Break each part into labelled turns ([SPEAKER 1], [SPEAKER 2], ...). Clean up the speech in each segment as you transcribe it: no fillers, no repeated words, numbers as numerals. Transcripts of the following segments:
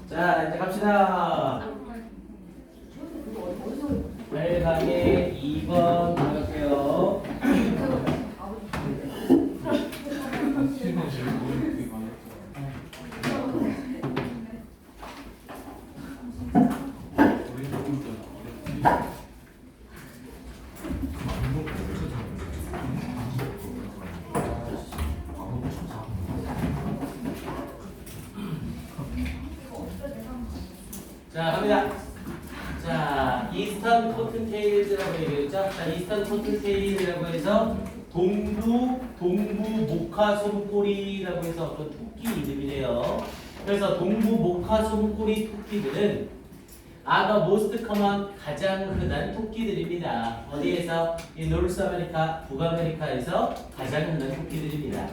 [SPEAKER 1] 자, 이제 갑시다. 8강에 2번 들어갈게요. 자, 갑니다. 자, 이스턴 코튼테일즈라고 얘기했죠? 자, 이스턴 코튼테일이라고 해서 동부 목화솜꼬리라고 해서 어떤 토끼 이름이래요. 그래서 동부 목화솜꼬리 토끼들은 are the most common 가장 흔한 토끼들입니다. 어디에서? 이 노스 아메리카, 북아메리카에서 가장 흔한 토끼들입니다.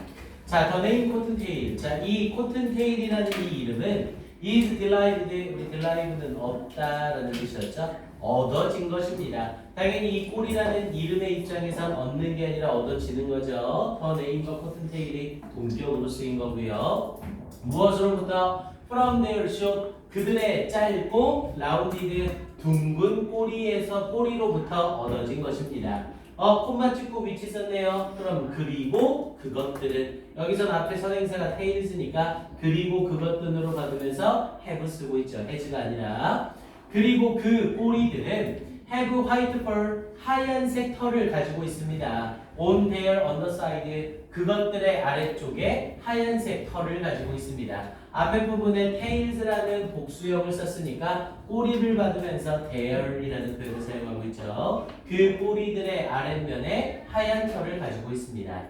[SPEAKER 1] 자, the name cottontail. 자, 이 코튼테일이라는 이 이름은 is derived, 우리 derived는 없다라는 뜻이었죠. 얻어진 것입니다. 당연히 이 꼴이라는 이름의 입장에선 얻는 게 아니라 얻어지는 거죠. 더 네임과 코튼테일이 동격으로 쓰인 거고요. 무엇으로부터? From their short, 그들의 짧고 라운디드 둥근 꼬리에서 꼬리로부터 얻어진 것입니다. 콤마 찍고 위치 썼네요. 그럼 그리고 그것들은 여기서는 앞에 선행사가 tails니까 그리고 그것들으로 받으면서 have 쓰고 있죠. has가 아니라. 그리고 그 꼬리들은 have white fur, 하얀색 털을 가지고 있습니다. on their underside, 그것들의 아래쪽에 하얀색 털을 가지고 있습니다. 앞에 부분에 tails라는 복수형을 썼으니까 꼬리를 받으면서 their이라는 표현을 사용하고 있죠. 그 꼬리들의 아랫면에 하얀 털을 가지고 있습니다.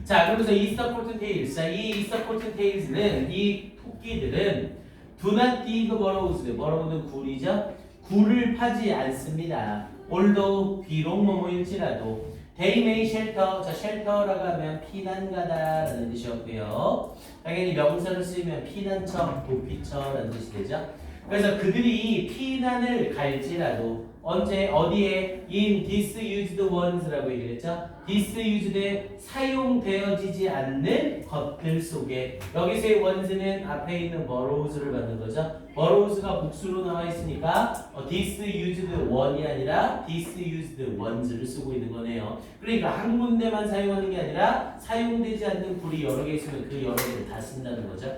[SPEAKER 1] 자, 그러면서 Easter Cottontails, 자, 이 Easter Cottontails는 이 토끼들은 do not dig burrows, burrow는 굴이죠. 굴을 파지 않습니다. although 비록 뭐뭐일지라도 they may shelter, 자, shelter라고 하면 피난가다라는 뜻이었고요. 당연히 명사로 쓰이면 피난처, 도피처라는 뜻이 되죠. 그래서 그들이 피난을 갈지라도 언제 어디에 in disused ones라고 얘기했죠. disused 사용되어지지 않는 것들 속에 여기서의 ones는 앞에 있는 borrows를 받는 거죠. borrows가 복수로 나와 있으니까 disused one이 아니라 disused ones를 쓰고 있는 거네요. 그러니까 한 군데만 사용하는 게 아니라 사용되지 않는 굴이 여러 개 있으면 그 여러 개를 다 쓴다는 거죠.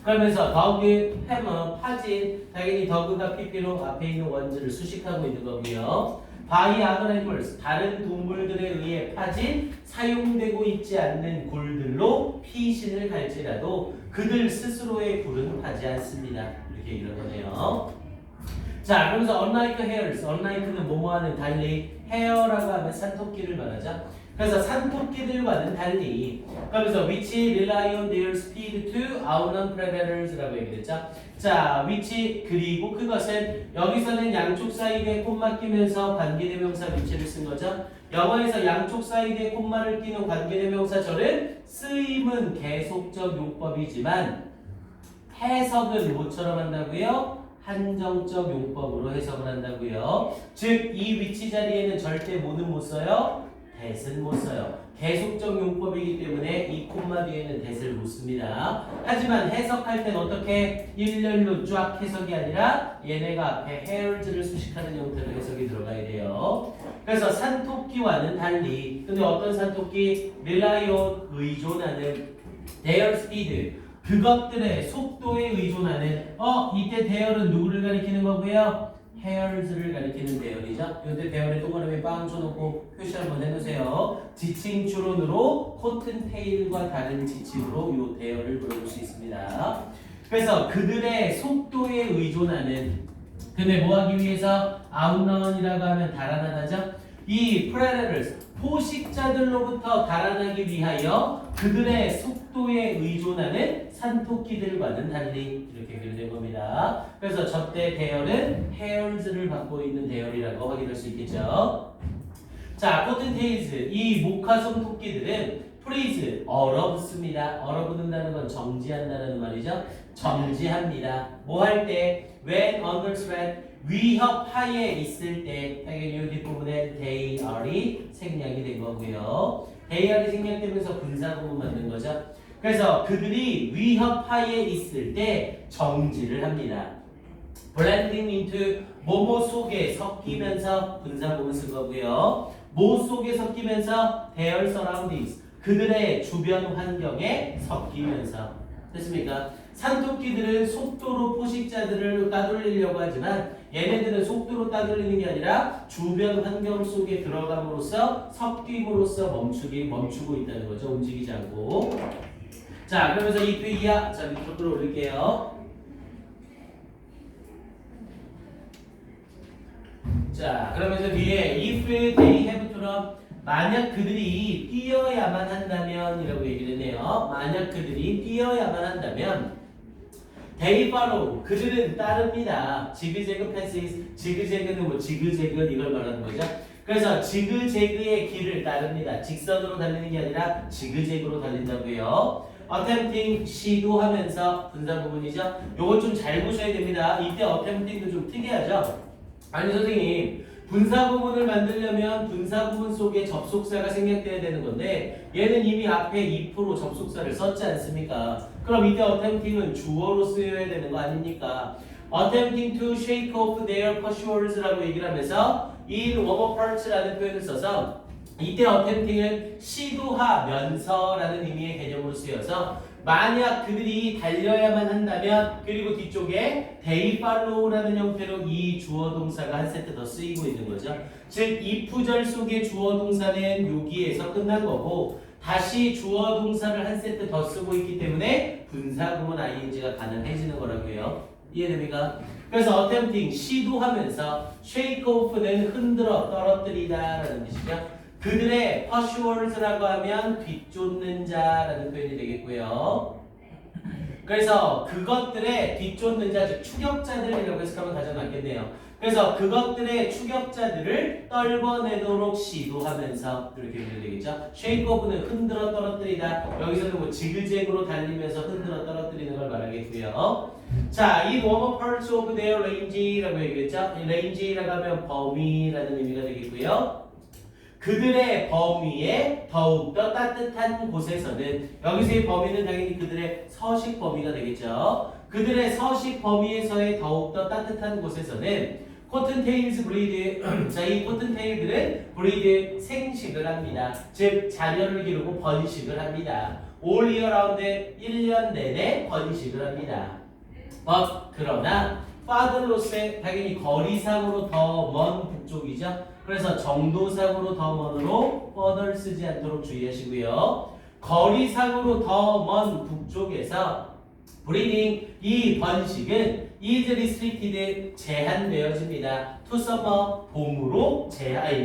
[SPEAKER 1] 그러면서 더그, 해머, 파진, 당연히 더그가 PP로 앞에 있는 원즈를 수식하고 있는 거고요. by other animals, 다른 동물들에 의해 파진, 사용되고 있지 않는 굴들로 피신을 갈지라도 그들 스스로의 굴은 파지 않습니다. 이렇게 이런 거네요. 자, 그러면서 unlike hares, unlike는 뭐뭐하는 달리, hare라고 하면 산토끼를 말하죠. 그래서 산토끼들과는 달리, 그러면서 which rely on their speed to outrun predators라고 얘기했죠. 자, which 그리고 그것은 여기서는 양쪽 사이드에 콤마 끼면서 관계대명사 위치를 쓴 거죠. 영어에서 양쪽 사이드에 콤마를 끼는 관계대명사절은 쓰임은 계속적 용법이지만 해석은 뭐처럼 한다고요? 한정적 용법으로 해석을 한다고요. 즉, 이 위치 자리에는 절대 뭐는 못 써요? that은 못 써요. 계속적 용법이기 때문에 이 콤마 뒤에는 that을 못 씁니다. 하지만 해석할 땐 어떻게 일렬로 쫙 해석이 아니라 얘네가 앞에 hares를 수식하는 형태로 해석이 들어가야 돼요. 그래서 산토끼와는 달리, 근데 어떤 산토끼? rely on, 의존하는 their speed, 그것들의 속도에 의존하는 이때 their은 누구를 가리키는 거고요? hares를 가리키는 대열이죠. 이때 대열에 동그라미 빵 쳐놓고 표시 한번 해놓으세요. 지칭 추론으로 코튼테일과 다른 지칭으로 이 대열을 물어볼 수 있습니다. 그래서 그들의 속도에 의존하는, 근데 뭐하기 위해서 outrun이라고 하면 달아나다죠. 이 predators, 포식자들로부터 달아나기 위하여 그들의 속도에 의존하는 산토끼들과는 달리 이렇게 연결된 겁니다. 그래서 접대 대열은 hares를 갖고 있는 대열이라고 확인할 수 있겠죠. 자, 코튼테일즈, 이 목화솜 토끼들은 freeze, 얼어붙습니다. 얼어붙는다는 건 정지한다는 말이죠. 정지합니다. 뭐 할 때? when under threat, 위협 하에 있을 때, 당연히 이 뒷부분에 they are이 생략이 된 거고요. they are이 생략되면서 분사구문 만든 거죠. 그래서 그들이 위협하에 있을 때 정지를 합니다. blending into 뭐뭐 속에 섞이면서 분사구문 쓴 거고요. 뭐 속에 섞이면서 their surroundings 그들의 주변 환경에 섞이면서 됐습니까? 산토끼들은 속도로 포식자들을 따돌리려고 하지만 얘네들은 속도로 따돌리는 게 아니라 주변 환경 속에 들어감으로써 섞임으로써 멈추고 있다는 거죠. 움직이지 않고. 자, 그러면서 이 이하 자 밑으로 끌어올릴게요. 자, 그러면서 뒤에 if they have처럼 만약 그들이 뛰어야만 한다면 이라고 얘기를 했네요. 만약 그들이 뛰어야만 한다면 they follow 그들은 따릅니다. 지그재그 패스 지그재그는 뭐 지그재그 이걸 말하는 거죠. 그래서 지그재그의 길을 따릅니다. 직선으로 달리는 게 아니라 지그재그로 달린다고요. attempting 시도하면서 분사 부분이죠. 요거 좀 잘 보셔야 됩니다. 이때 attempting도 좀 특이하죠. 아니 선생님 분사 부분을 만들려면 분사 부분 속에 접속사가 생략돼야 되는 건데 얘는 이미 앞에 if 접속사를 썼지 않습니까? 그럼 이때 attempting은 주어로 쓰여야 되는 거 아닙니까? attempting to shake off their pursuers라고 얘기를 하면서 in warm parts라는 표현을 써서 이때 attempting은 시도하면서라는 의미의 개념으로 쓰여서 만약 그들이 달려야만 한다면 그리고 뒤쪽에 they follow라는 형태로 이 주어 동사가 한 세트 더 쓰이고 있는 거죠. 즉 if절 속의 주어 동사는 여기에서 끝난 거고 다시 주어 동사를 한 세트 더 쓰고 있기 때문에 분사구문 ing가 가능해지는 거라고요. 이해됩니까? 그래서 attempting 시도하면서 shake off는 흔들어 떨어뜨리다 라는 뜻이죠. 그들의 pursuers라고 하면 뒤쫓는 자라는 표현이 되겠고요. 그래서 그것들의 뒤쫓는 자, 즉 추격자들이라고 해석하면 가장 낫겠네요. 그래서 그것들의 추격자들을 떨궈내도록 시도하면서 이렇게 보면 되겠죠. shake off는 흔들어 떨어뜨리다. 여기서는 뭐 지그재그로 달리면서 흔들어 떨어뜨리는 걸 말하겠고요. 자, 이 warm parts of their range라고 얘기했죠. 이 range라고 하면 범위라는 의미가 되겠고요. 그들의 범위에 더욱더 따뜻한 곳에서는 여기서의 범위는 당연히 그들의 서식 범위가 되겠죠. 그들의 서식 범위에서의 더욱더 따뜻한 곳에서는 코튼테일즈 브리드 자, 이 코튼테일들은 브리드 생식을 합니다. 즉 자녀를 기르고 번식을 합니다. all year round 1년 내내 번식을 합니다. 그러나 father로서의 당연히 거리상으로 더 먼 북쪽이죠. 그래서 정도상으로 더 먼으로 further 쓰지 않도록 주의하시고요. 거리상으로 더 먼 북쪽에서 breeding 이 번식은 is restricted 제한되어집니다. to summer 봄으로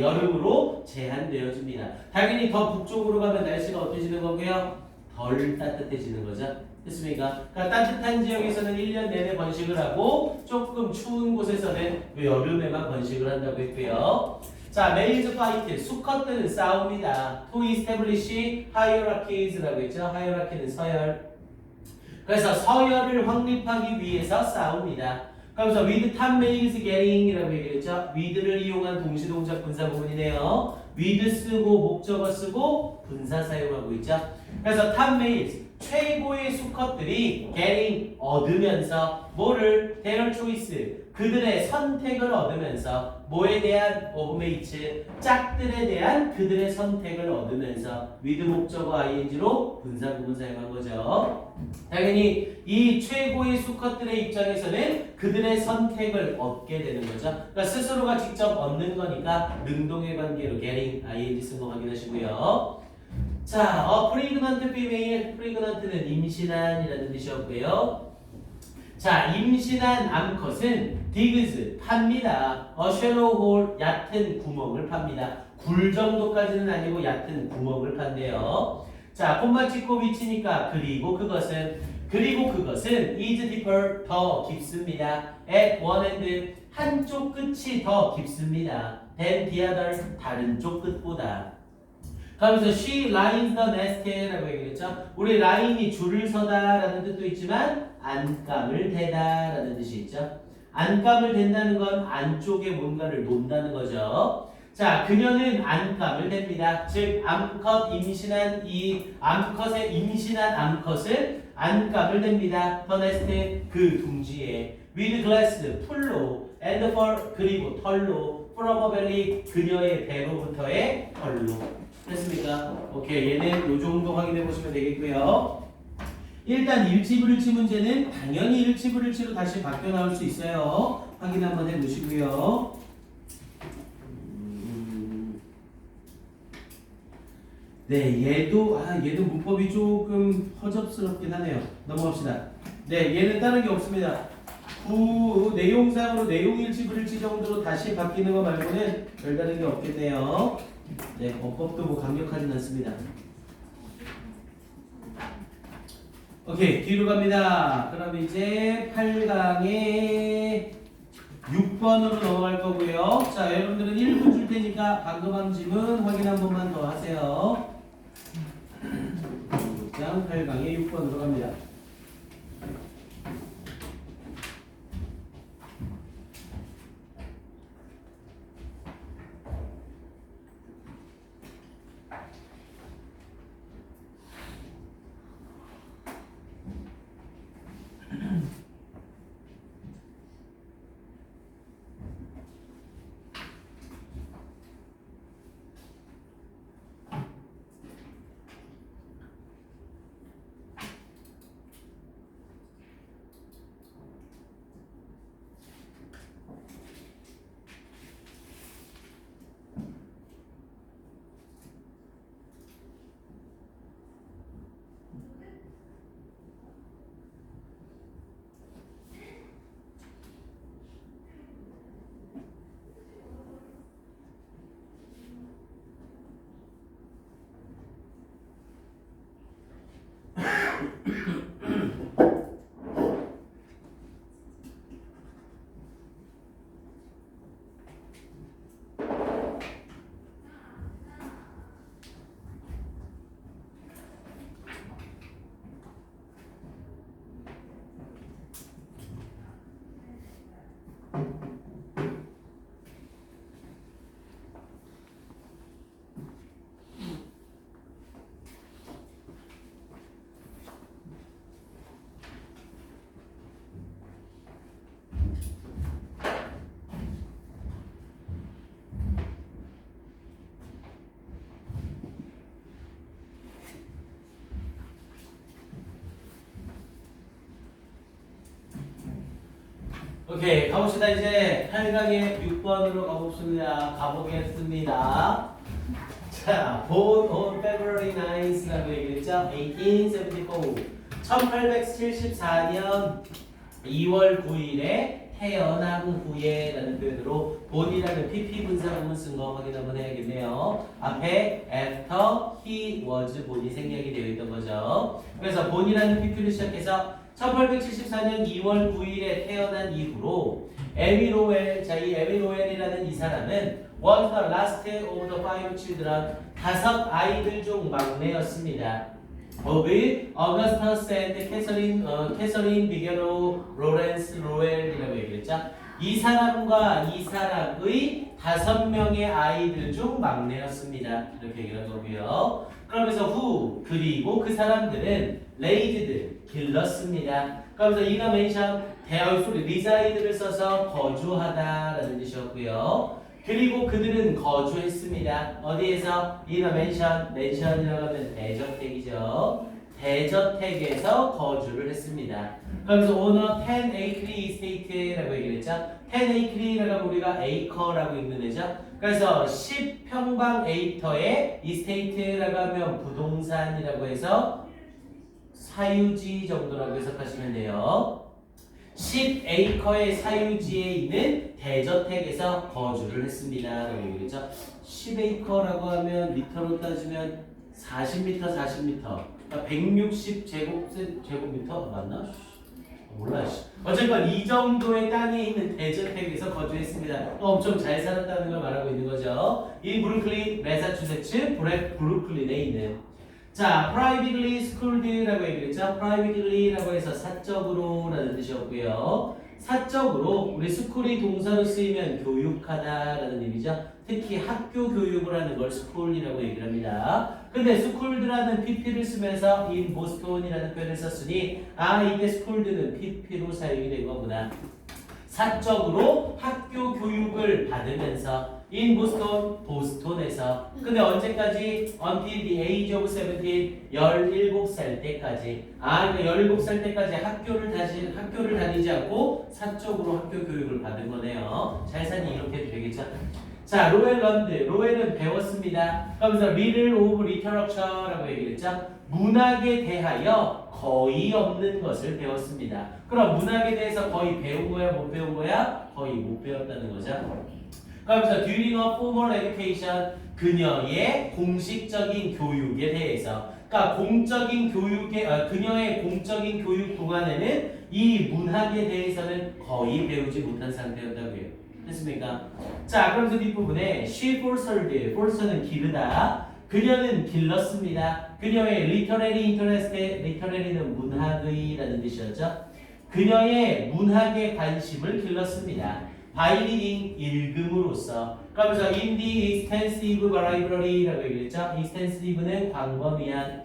[SPEAKER 1] 여름으로 제한되어집니다. 당연히 더 북쪽으로 가면 날씨가 어떠지는 거고요? 덜 따뜻해지는 거죠. 됐습니까? 그러니까 따뜻한 지역에서는 1년 내내 번식을 하고 조금 추운 곳에서는 여름에만 번식을 한다고 했고요. 자, males fight 수컷들은 싸웁니다. to establish hierarchies라고 했죠. hierarchy는 서열. 그래서 서열을 확립하기 위해서 싸웁니다. 그러면서 with top males getting이라고 얘기했죠. with를 이용한 동시동작 분사 부분이네요. with 쓰고 목적어 쓰고 분사 사용하고 있죠. 그래서 top males 최고의 수컷들이 getting 얻으면서 뭐를 their choice 그들의 선택을 얻으면서 뭐에 대한 of mates 짝들에 대한 그들의 선택을 얻으면서 with 목적어 ing로 분사 구문 사용한 거죠. 당연히 이 최고의 수컷들의 입장에서는 그들의 선택을 얻게 되는 거죠. 그러니까 스스로가 직접 얻는 거니까 능동의 관계로 getting ing 쓴 거 확인하시고요. 자, pregnant female, pregnant는 임신한이라는 뜻이었고요. 자, 임신한 암컷은 digs 팝니다. shallow hole 얕은 구멍을 팝니다. 굴 정도까지는 아니고 얕은 구멍을 판대요. 자, 콤마 찍고 위치니까 그리고 그것은 is deeper 더 깊습니다. at one end 한쪽 끝이 더 깊습니다. than the other 다른 쪽 끝보다. 그러면서 she lines the nest라고 얘기했죠. 우리 라인이 줄을 서다라는 뜻도 있지만 안감을 대다라는 뜻이 있죠. 안감을 댄다는 건 안쪽에 뭔가를 놓는다는 거죠. 자, 그녀는 암컷을 댑니다. 즉, 암컷의 임신한 암컷을 암컷을 댑니다. The nest, 그 둥지에. With glass, 풀로. And fur, 그리고 털로. From her belly, 그녀의 배로부터의 털로. 됐습니까? 오케이, 얘는 요 정도 확인해 보시면 되겠고요. 일단 일치불일치 문제는 당연히 일치불일치로 다시 바뀌어 나올 수 있어요. 확인 한번 해 보시고요. 네, 얘도 문법이 조금 허접스럽긴 하네요. 넘어갑시다. 네, 얘는 다른 게 없습니다. 내용상으로 내용일치 불일치 정도로 다시 바뀌는 거 말고는 별다른 게 없겠네요. 네, 법도 뭐 강력하진 않습니다. 오케이, 뒤로 갑니다. 그럼 이제 8강에 6번으로 넘어갈 거고요. 자, 여러분들은 1분 줄 테니까 방금 한 질문 확인 한 번만 더 하세요. 8강에 6번으로 갑니다. 오케이, 가봅시다. 이제 8강의 6번으로 가보겠습니다. 자, born on February 9th라고 얘기했죠. 1874년 2월 9일에 태어난 후에 라는 표현으로 born이라는 PP 분사구문 쓴 거 확인 한번 해야겠네요. 앞에 after he was born이 생략이 되어 있던 거죠. 그래서 born이라는 PP를 시작해서 1874년 2월 9일에 태어난 이후로 에미 로웰, 자, 이 에미 로웰이라는 이 사람은 was the last of the five children, 5 아이들 중 막내였습니다. of Augustus and Catherine Bigelow Lawrence Lowell이라고 얘기했죠. 이 사람과 이 사람의 5명의 아이들 중 막내였습니다. 이렇게 얘기한 거고요. 그러면서 who, 그리고 그 사람들은 raised, 길렀습니다. 그러면서 in a mansion, 대하의 소리 reside를 써서 거주하다라는 뜻이었고요. 그리고 그들은 거주했습니다. 어디에서? in a mansion, mansion이라고 하면 대저택이죠. 대저택에서 거주를 했습니다. 그러면서 owner 10 acre estate라고 얘기를 했죠. 10 acre라고 우리가 acre라고 읽는 애죠. 그래서 10평방 에이터의 estate라고 하면 부동산이라고 해서 사유지 정도라고 해석하시면 돼요. 10에이커의 사유지에 있는 대저택에서 거주를 했습니다. 라고 얘기를 했죠. 10에이커라고 하면 미터로 따지면 40m, 40m. 그러니까 160제곱미터 맞나? 몰라. 어쨌건 이 정도의 땅에 있는 대저택에서 거주했습니다. 엄청 잘 살았다는 걸 말하고 있는 거죠. 이 브루클린, 매사추세츠, 브루클린에 있는. 자, privately schooled라고 얘기를 했죠. privately라고 해서 사적으로 라는 뜻이었고요. 사적으로 우리 스쿨이 동사로 쓰이면 교육하다라는 의미죠. 특히 학교 교육을 하는 걸 스쿨이라고 얘기를 합니다. 근데 스쿨드라는 pp를 쓰면서 in 보스턴이라는 표현을 썼으니 이게 스쿨드는 pp로 사용이 된 거구나. 사적으로 학교 교육을 받으면서 in 보스턴, 보스턴에서. 근데 언제까지? Until the age of 17, 17살 때까지. 그러니까 17살 때까지 학교를 다니지 않고 사적으로 학교 교육을 받은 거네요. 잘 사니 이렇게 해도 되겠죠? 자, 로엘 런드. 로엘은 배웠습니다. 그러면서 리를 오브 리터러처라고 얘기했죠. 문학에 대하여 거의 없는 것을 배웠습니다. 그럼 문학에 대해서 거의 배운 거야, 못 배운 거야? 거의 못 배웠다는 거죠. 그러면서 during a formal education, 그녀의 공식적인 교육에 대해서. 그러니까 그녀의 공적인 교육 동안에는 이 문학에 대해서는 거의 배우지 못한 상태였다고요. 됐습니까? 자, 그러면서 뒷부분에 she fostered, foster는 기르다. 그녀는 길렀습니다. 그녀의 literary interest, literary는 문학의라는 뜻이었죠. 그녀의 문학에 관심을 길렀습니다. by reading, 읽음으로써. 그러면서 in the extensive library라고 얘기했죠. extensive는 광범위한.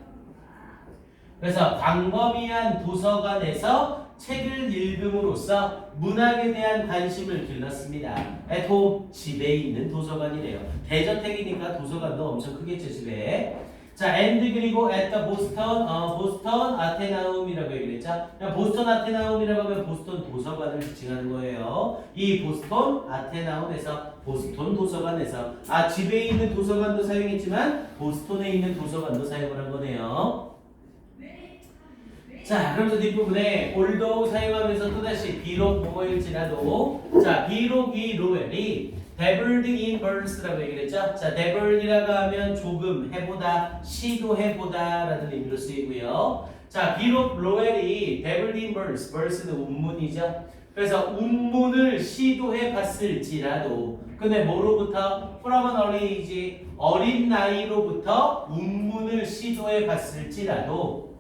[SPEAKER 1] 그래서 광범위한 도서관에서 책을 읽음으로써 문학에 대한 관심을 길렀습니다. at home, 집에 있는 도서관이래요. 대저택이니까 도서관도 엄청 크겠죠, 집에. 자, and 그리고 at the 보스턴 아테나움이라고 얘기를 했죠. 보스턴 아테나움이라고 하면 보스턴 도서관을 지칭하는 거예요. 이 보스턴 아테나움에서 보스턴 도서관에서 집에 있는 도서관도 사용했지만 보스턴에 있는 도서관도 사용을 한 거네요. 자, 그러면서 뒷부분에 although 사용하면서 또다시 비록 뭐일지라도 자, 비록 이 로엘이 dabbled in verse라고 얘기를 했죠. 자, dabbled이라고 하면 조금 해보다, 시도해보다 라는 의미로 쓰이고요. 자, 비록 로엘이 dabbled in verse, verse는 운문이죠. 그래서 운문을 시도해봤을지라도 근데 뭐로부터? from an early age, 어린 나이로부터 운문을 시도해봤을지라도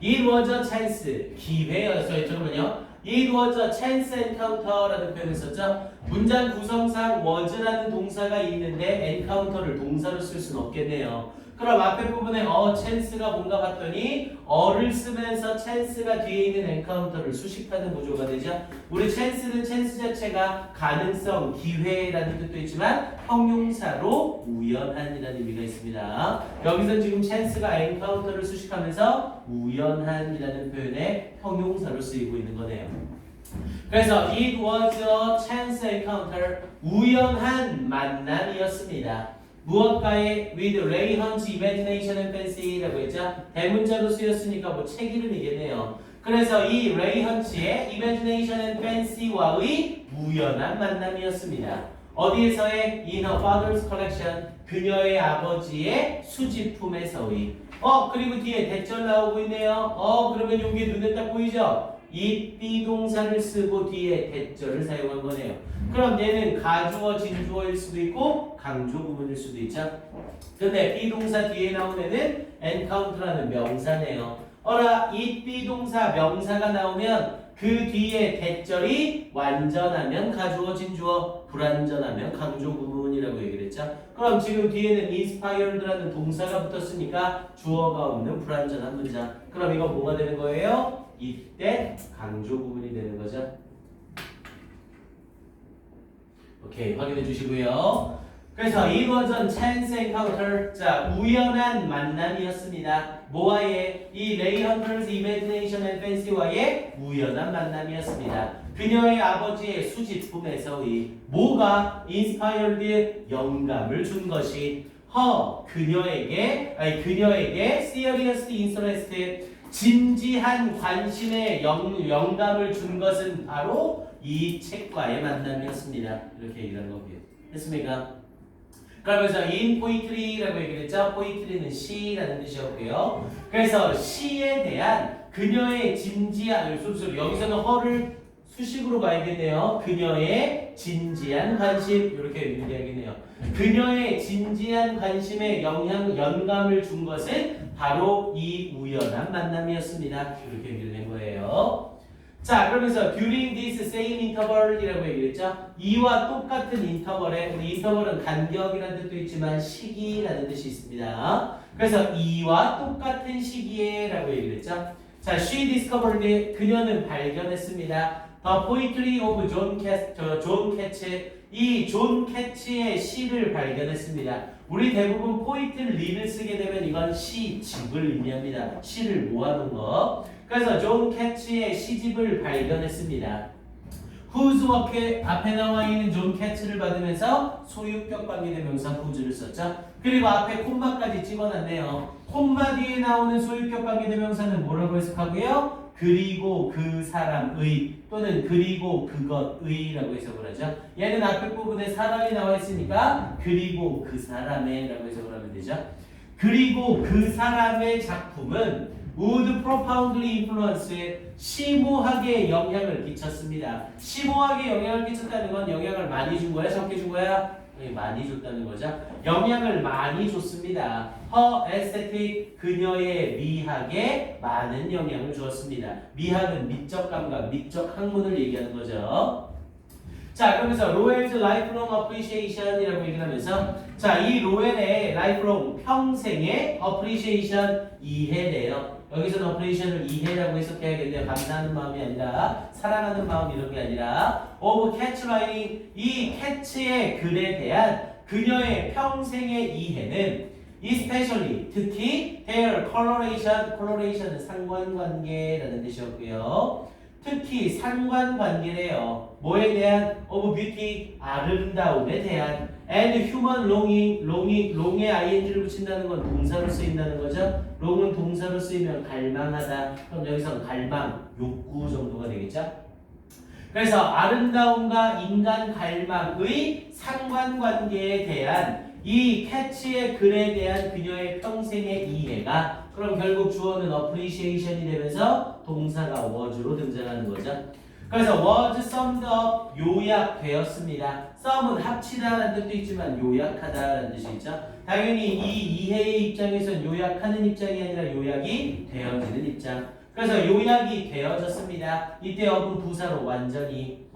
[SPEAKER 1] It was a chance, 기회였어요. 잠깐만요. It was a chance encounter라는 표현을 썼죠. 문장 구성상 was라는 동사가 있는데 encounter를 동사로 쓸 수는 없겠네요. 그럼 앞에 부분에 chance가 뭔가 봤더니 어를 쓰면서 chance가 뒤에 있는 encounter를 수식하는 구조가 되죠. 우리 chance는 chance 자체가 가능성, 기회라는 뜻도 있지만 형용사로 우연한이라는 의미가 있습니다. 여기서 지금 chance가 encounter를 수식하면서 우연한이라는 표현의 형용사로 쓰이고 있는 거네요. 그래서 it was a chance encounter, 우연한 만남이었습니다. 무엇과의 with Ray Hunt's imagination and fancy라고 했죠. 대문자로 쓰였으니까 뭐 책 이름이겠네요. 그래서 이 Ray Hunt의 imagination and fancy와의 우연한 만남이었습니다. 어디에서의? In her father's collection, 그녀의 아버지의 수집품에서의. 그리고 뒤에 대절 나오고 있네요. 그러면 여기 눈에 딱 보이죠? 이 비동사를 쓰고 뒤에 대절을 사용한 거네요. 그럼 얘는 가주어, 진주어일 수도 있고 강조 부분일 수도 있죠. 근데 비동사 뒤에 나온 애는 encounter라는 명사네요. 이 비동사 명사가 나오면 그 뒤에 대절이 완전하면 가주어, 진주어, 불완전하면 강조 부분이라고 얘기를 했죠. 그럼 지금 뒤에는 inspired라는 동사가 붙었으니까 주어가 없는 불완전한 문장. 그럼 이거 뭐가 되는 거예요? 이때 강조 부분이 되는 거죠. 오케이, 확인해 주시고요. 그래서 it was a chance encounter. 자, 우연한 만남이었습니다. 뭐와의? 이 레이 헌터's imagination and fancy와의 우연한 만남이었습니다. 그녀의 아버지의 수집품에서의 뭐가 inspired 영감을 준 것이 그녀에게 serious interest 진지한 관심에 영감을 준 것은 바로 이 책과의 만남이었습니다. 이렇게 얘기하는 거고요. 됐습니까? 그러면서 in poetry라고 얘기를 했죠. poetry는 시라는 뜻이었고요. 그래서 시에 대한 그녀의 진지한 여기서는 허를 수식으로 봐야겠네요. 그녀의 진지한 관심 이렇게 얘기해야겠네요. 그녀의 진지한 관심에 영감을 준 것은 바로 이 우연한 만남이었습니다. 이렇게 얘기를 한 거예요. 자, 그러면서 during this same interval이라고 얘기했죠. 이와 똑같은 인터벌에 우리 인터벌은 간격이라는 뜻도 있지만 시기라는 뜻이 있습니다. 그래서 이와 똑같은 시기에라고 얘기했죠. 자, she discovered 그녀는 발견했습니다. The poetry of 존 캐츠 이 존 캐츠의 시를 발견했습니다. 우리 대부분 포이트리를 쓰게 되면 이건 시집을 의미합니다. 시를 모아놓은 거. 그래서 존 캐츠의 시집을 발견했습니다. whose work 앞에 나와 있는 존 캐츠를 받으면서 소유격 관계대명사 whose를 썼죠. 그리고 앞에 콤마까지 찍어놨네요. 콤마 뒤에 나오는 소유격 관계대명사는 뭐라고 해석하고요? 그리고 그 사람의 또는 그리고 그것의라고 해석을 하죠. 얘는 앞에 부분에 사람이 나와 있으니까 그리고 그 사람의 라고 해석을 하면 되죠. 그리고 그 사람의 작품은 would profoundly influence 심오하게 영향을 끼쳤습니다. 심오하게 영향을 끼쳤다는 건 영향을 많이 준 거야? 적게 준 거야? 많이 줬다는 거죠. 영향을 많이 줬습니다. Her aesthetic 그녀의 미학에 많은 영향을 주었습니다. 미학은 미적 감각, 미적 학문을 얘기하는 거죠. 자, 그러면서 로엘's lifelong appreciation이라고 얘기를 하면서 자, 이 로엘의 lifelong 평생의 appreciation 이해래요. 여기서는 appreciation을 이해라고 해석해야겠네요. 감사하는 마음이 아니라 사랑하는 마음 이런 게 아니라 of cat's writing 이 캐츠의 글에 대한 그녀의 평생의 이해는 especially 특히 hair coloration은 상관관계라는 뜻이었고요. 특히 상관관계래요. 뭐에 대한 of beauty 아름다움에 대한 and human longing의 ing를 붙인다는 건 동사로 쓰인다는 거죠. long은 동사로 쓰이면 갈망하다. 그럼 여기서 갈망, 욕구 정도가 되겠죠. 그래서 아름다움과 인간 갈망의 상관관계에 대한 이 캐치의 글에 대한 그녀의 평생의 이해가 그럼 결국 주어는 appreciation이 되면서 동사가 was로 등장하는 거죠. 그래서 was summed up 요약되었습니다. sum은 합치다라는 뜻도 있지만 요약하다라는 뜻이 있죠. 당연히 이 이해의 입장에서는 요약하는 입장이 아니라 요약이 되어지는 입장. 그래서 요약이 되어졌습니다. 이때 어분 부사로 완전히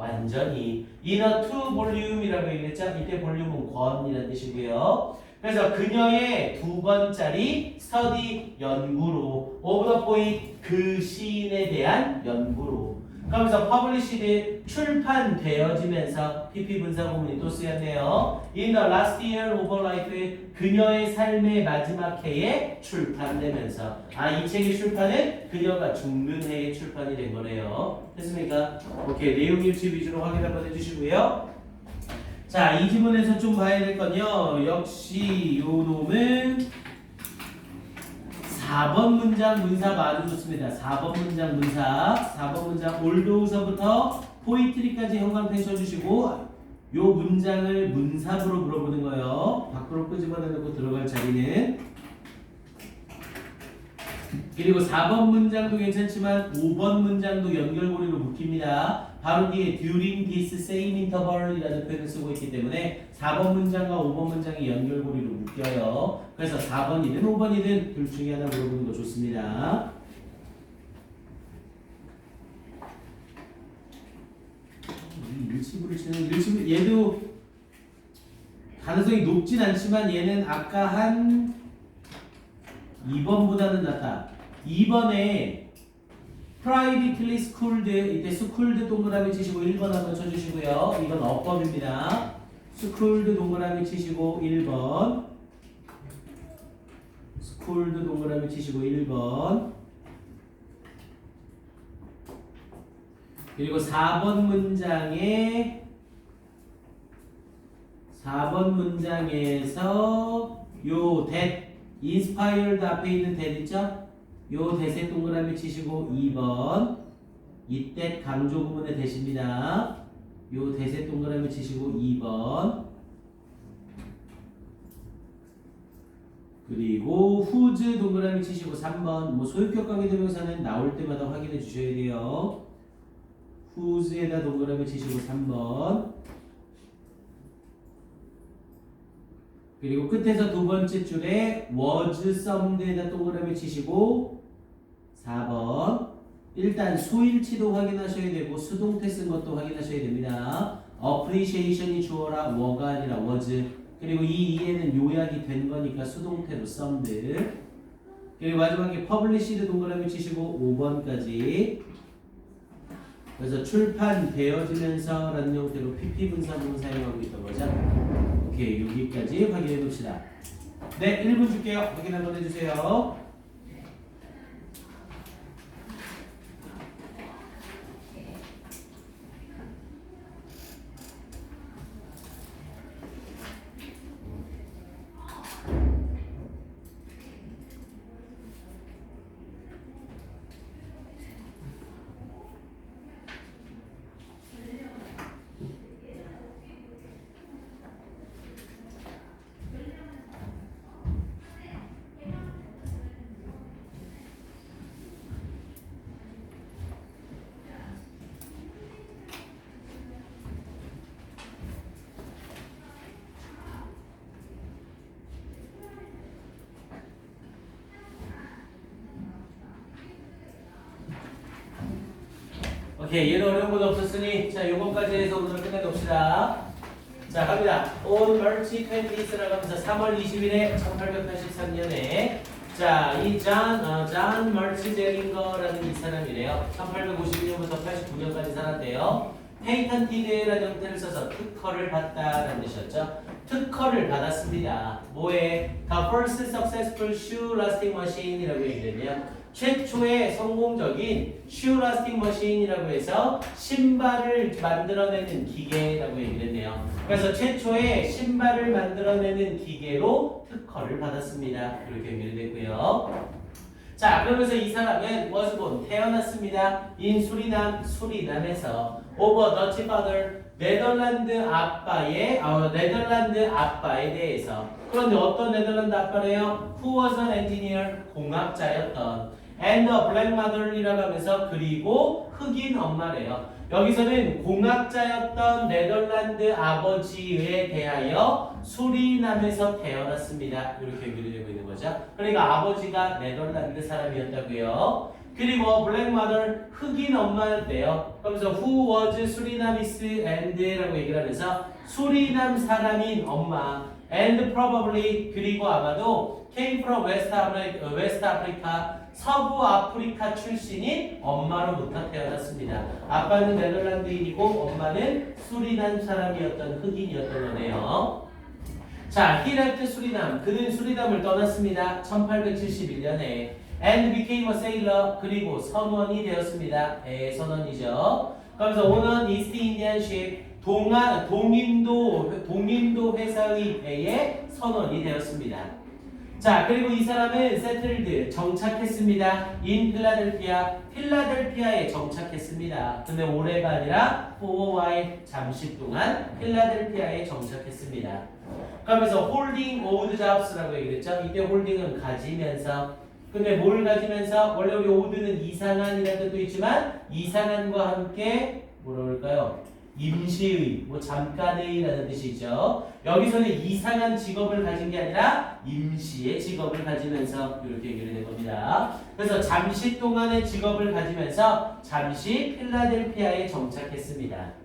[SPEAKER 1] in a two volume이라고 얘기했죠. 이때 볼륨은 권이라는 뜻이고요. 그래서 그녀의 2권짜리 스터디 연구로 of the poet 그 시인에 대한 연구로 그러면서 published 출판되어지면서 PP 분사 구문이 또 쓰였네요. In the last year of her life 그녀의 삶의 마지막 해에 출판되면서 이 책의 출판은 그녀가 죽는 해에 출판이 된 거네요. 됐습니까? 오케이, 내용 일치 위주로 확인 한번 해주시고요. 자, 이 지문에서 좀 봐야 될 건요. 역시 요 놈은 4번 문장 문사 아주 좋습니다. 4번 문장 문사 4번 문장 올도서부터 포이트리까지 형광펜 쳐주시고 요 문장을 문사부로 물어보는 거예요. 밖으로 끄집어내놓고 들어갈 자리는 그리고 4번 문장도 괜찮지만 5번 문장도 연결고리로 묶입니다. 바로 뒤에 during this same interval 이라는 표현을 쓰고 있기 때문에 4번 문장과 5번 문장이 연결고리로 묶여요. 그래서 4번이든 5번이든 둘 중에 하나 물어보는 거 좋습니다. 일치부 얘도 가능성이 높진 않지만 얘는 아까 한 2번보다는 낫다. 2번에 privately schooled 이때 schooled 동그라미 치시고 1번 한번 쳐주시고요. 이건 어법입니다. schooled 동그라미 치시고 1번 schooled 동그라미 치시고 1번 그리고 4번 문장에서 요 that inspired 앞에 있는 that 있죠? 요 that에 동그라미 치시고 2번 이때 강조 부분의 that입니다. 요 that에 동그라미 치시고 2번 그리고 whose 동그라미 치시고 3번 뭐 소유격 관계대명사는 나올 때마다 확인해 주셔야 돼요. whose에다 동그라미 치시고 3번 그리고 끝에서 두 번째 줄에 was sumed에다 동그라미 치시고 4번 일단 수일치도 확인하셔야 되고 수동태 쓴 것도 확인하셔야 됩니다. appreciation이 주어라 워가 아니라 was. 그리고 이 이해는 요약이 된 거니까 수동태로 썸들. 그리고 마지막에 publish도 동그라미 치시고 5번까지. 그래서 출판되어지면서 라는 형태로 PP 분사문을 사용하고 있던 거죠. 오케이, 여기까지 확인해 봅시다. 네, 1분 줄게요. 확인 한번 해주세요. 오케이, 얘는 어려운 건 없었으니 자, 요거까지 해서 오늘 끝내봅시다. 자, 갑니다. On March 20th라고 하면서 3월 20일에 1883년에 자, 이 존 멀치 제링거라는 이 사람이래요. 1852년부터 89년까지 살았대요. 페이턴티드라는 형태를 써서 특허를 받다라는 뜻이었죠. 특허를 받았습니다. 뭐에? The first successful shoe lasting machine이라고 얘기했네요. 최초의 성공적인 shoe lasting machine이라고 해서 신발을 만들어내는 기계라고 얘기를 했네요. 그래서 최초의 신발을 만들어내는 기계로 특허를 받았습니다. 이렇게 얘기를 했고요. 자, 그러면서 이 사람은 was born, 태어났습니다. in 수리남에서 over Dutch father, 네덜란드 아빠에 대해서. 그런데 어떤 네덜란드 아빠래요? Who was an engineer, 공학자였던. and a black mother이라고 하면서 그리고 흑인 엄마래요. 여기서는 공학자였던 네덜란드 아버지에 대하여 수리남에서 태어났습니다. 이렇게 얘기를 되고 있는 거죠. 그러니까 아버지가 네덜란드 사람이었다고요. 그리고 black mother, 흑인 엄마였대요. 그러면서 who was Surinamese and라고 얘기를 하면서 수리남 사람인 엄마 and probably 그리고 아마도 came from West Africa 서부 아프리카 출신인 엄마로부터 태어났습니다. 아빠는 네덜란드인이고 엄마는 수리남 사람이었던 흑인이었던 거네요. 자, he left 수리남. 그는 수리남을 떠났습니다. 1871년에 and became a sailor. 그리고 선원이 되었습니다. 선원이죠. 그러면서 오는 이스트 인디안 ship 동인도 회사의 배에 선원이 되었습니다. 자, 그리고 이 사람은 settled, 정착했습니다. in 필라델피아에 정착했습니다. 근데 올해가 아니라 for a while, 잠시 동안 필라델피아에 정착했습니다. 그러면서 holding old jobs라고 얘기했죠. 이때 holding은 가지면서. 근데 뭘 가지면서? 원래 우리 old는 이상한이라는 뜻도 있지만 이상한과 함께 뭐라 그럴까요? 임시의, 잠깐의라는 뜻이죠. 여기서는 이상한 직업을 가진 게 아니라 임시의 직업을 가지면서 이렇게 얘기를 된 겁니다. 그래서 잠시 동안의 직업을 가지면서 잠시 필라델피아에 정착했습니다.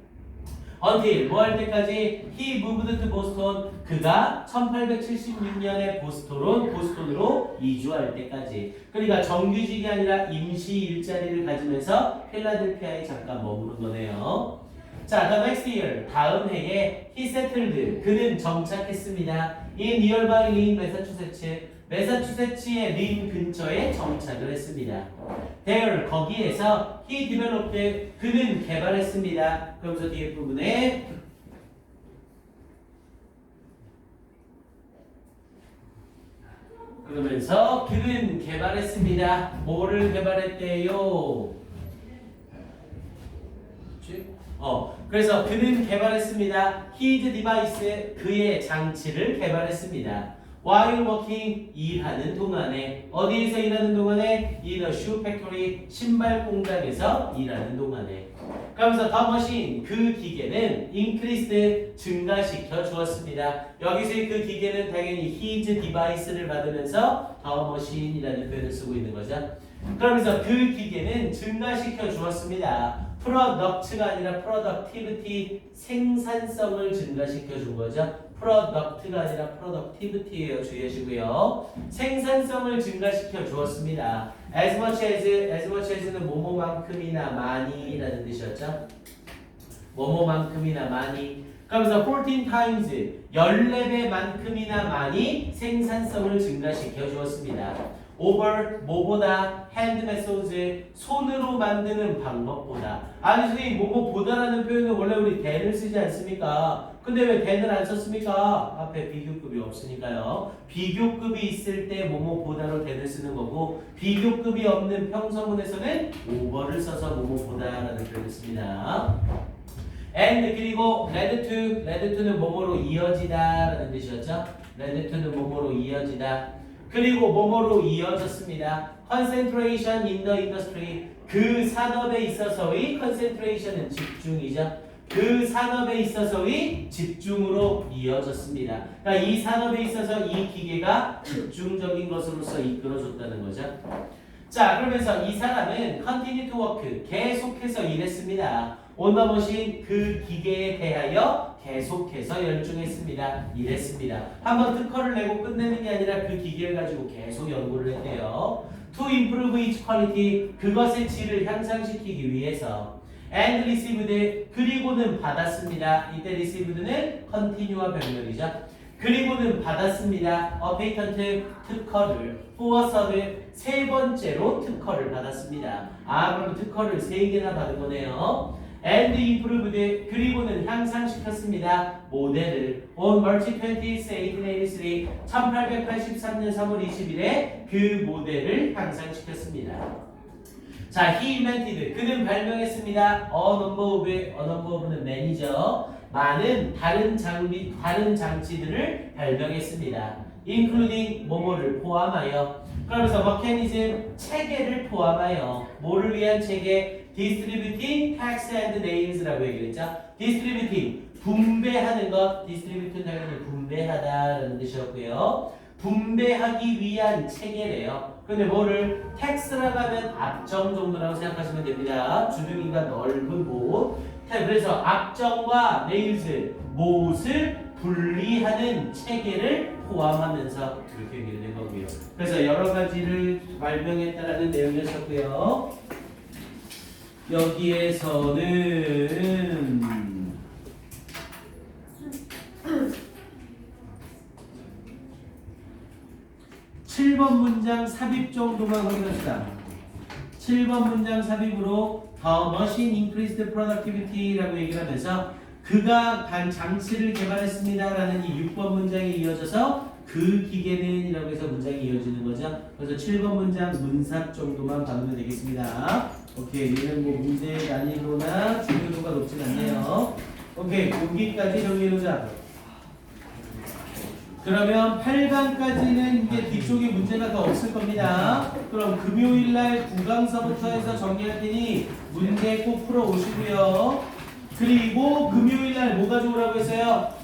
[SPEAKER 1] until 뭐 할 때까지 he moved to Boston 그가 1876년에 보스톤으로 이주할 때까지. 그러니까 정규직이 아니라 임시 일자리를 가지면서 필라델피아에 잠깐 머무른 거네요. 자, the next year 다음 해에 he settled 그는 정착했습니다. in nearby Lynn, 매사추세츠의 린 근처에 정착을 했습니다. there 거기에서 he developed 그는 개발했습니다. 그러면서 뒤에 부분에 그러면서 그는 개발했습니다. 뭐를 개발했대요? 그래서 그는 개발했습니다. His device, 그의 장치를 개발했습니다. While working, 일하는 동안에. 어디에서 일하는 동안에? In a shoe factory, 신발 공장에서 일하는 동안에. 그러면서 the machine, 그 기계는 increased, 증가시켜 주었습니다. 여기서의 그 기계는 당연히 his device를 받으면서 the machine이라는 표현을 쓰고 있는 거죠. 그러면서 그 기계는 증가시켜 주었습니다. 프로덕트가 아니라 프로덕티비티, 생산성을 증가시켜 준 거죠. 프로덕트가 아니라 프로덕티비티예요. 주의하시고요. 생산성을 증가시켜 주었습니다. as much as는 뭐뭐만큼이나 많이라는 뜻이었죠. 뭐뭐만큼이나 많이. 그러면서 14 times 14배만큼이나 많이 생산성을 증가시켜 주었습니다. over 뭐보다 hand methods 손으로 만드는 방법보다. 아니 선생님 뭐뭐보다라는 표현은 원래 우리 than을 쓰지 않습니까? 근데 왜 than을 안 썼습니까? 앞에 비교급이 없으니까요. 비교급이 있을 때 뭐뭐보다로 than을 쓰는 거고 비교급이 없는 평서문에서는 over를 써서 뭐뭐보다라는 표현을 씁니다. and 그리고 led to는 뭐뭐로 이어지다라는 뜻이었죠. led to는 뭐뭐로 이어지다. 그리고 뭐뭐로 이어졌습니다. concentration in the industry 그 산업에 있어서의 concentration은 집중이죠. 그 산업에 있어서의 집중으로 이어졌습니다. 그러니까 이 산업에 있어서 이 기계가 집중적인 것으로서 이끌어줬다는 거죠. 자, 그러면서 이 사람은 continue to work 계속해서 일했습니다. on the machine 그 기계에 대하여 계속해서 열중했습니다. 일했습니다. 한번 특허를 내고 끝내는 게 아니라 그 기계를 가지고 계속 연구를 했대요. to improve its quality 그것의 질을 향상시키기 위해서 and received 그리고는 받았습니다. 이때 received는 continue와 병렬이죠. 그리고는 받았습니다. patent 특허를 for third 세 번째로 특허를 받았습니다. 아 그럼 특허를 3개나 받은 거네요. and improved 그리고는 향상시켰습니다. 모델을 on March 20th, 1883 1883년 3월 20일에 그 모델을 향상시켰습니다. 자, he invented 그는 발명했습니다. a number of는 many죠. 많은 다른 장치들을 발명했습니다. including 뭐뭐를 포함하여 그러면서 mechanism 체계를 포함하여 뭐를 위한 체계 distributing tax and nails라고 얘기했죠. distributing 분배하는 것 distribute는 당연히 분배하다라는 뜻이었고요. 분배하기 위한 체계래요. 근데 뭐를 tax라고 하면 압정 정도라고 생각하시면 됩니다. 주둥이가 넓은 못. 그래서 압정과 nails 못을 분리하는 체계를 포함하면서 이렇게 얘기를 된 거고요. 그래서 여러 가지를 발명했다라는 내용이었고요. 여기에서는 7번 문장 삽입 정도만 확인합시다. 7번 문장 삽입으로 The machine increased productivity라고 얘기를 하면서 그가 장치를 개발했습니다 라는 이 6번 문장에 이어져서 그 기계는 이라고 해서 문장이 이어지는 거죠. 그래서 7번 문장 문삽 정도만 받으면 되겠습니다. 오케이, 얘는 뭐 문제 난이도나 중요도가 높진 않네요. 오케이, 여기까지 정리해놓자. 그러면 8강까지는 이제 뒤쪽에 문제가 더 없을 겁니다. 그럼 금요일날 9강서부터 해서 정리할 테니 문제 꼭 풀어 오시고요. 그리고 금요일날 뭐 가져오라고 했어요?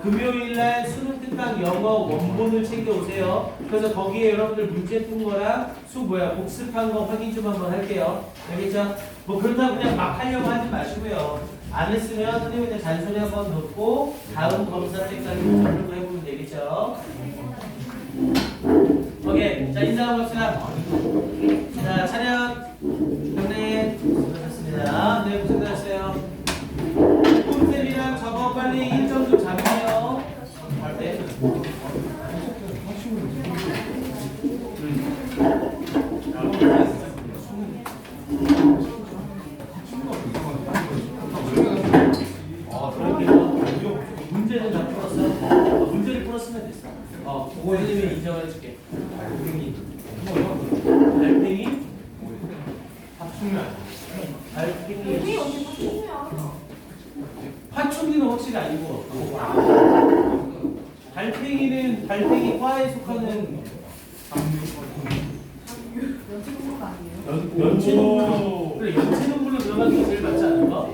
[SPEAKER 1] 금요일날 수능 특강 영어 원본을 챙겨오세요. 그래서 거기에 여러분들 문제 푼 거랑 복습한 거 확인 좀 한번 할게요. 알겠죠? 뭐 그렇다고 그냥 막 하려고 하지 마시고요. 안 했으면 선생님한테 잔소리 한번 듣고 다음 검사 때까지 공부를 해보면 되겠죠? 오케이, 자 인사하고 갑시다. 자 차렷, 경례 수고하셨습니다. 네, 고생하셨어요. 쌤이랑 저거 빨리 일정 좀 잡으세요. 네. 문제는 다 풀었어. 문제를 풀었으면 됐어. 선생님이 인정을 해줄게. 달팽이? 달팽이 파충류는 확실히 아니고 달팽이는 달팽이 과에 속하는 연체동물. 그래, 연체동물로 들어가는 게 제일 맞지 않을까?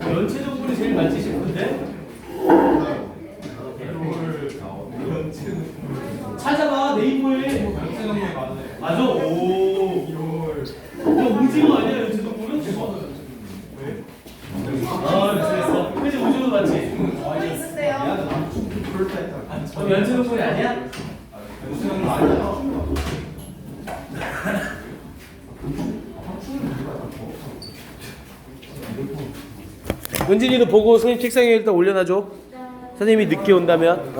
[SPEAKER 1] 연체동물이 제일 맞지 싶은데? 찾아봐, 네이버에. 그럼 연체동물이 아니야?
[SPEAKER 2] 무슨 형님 아니야?
[SPEAKER 1] 은진이도 보고 선생님 책상에 일단 올려놔줘. 선생님이 늦게 온다면.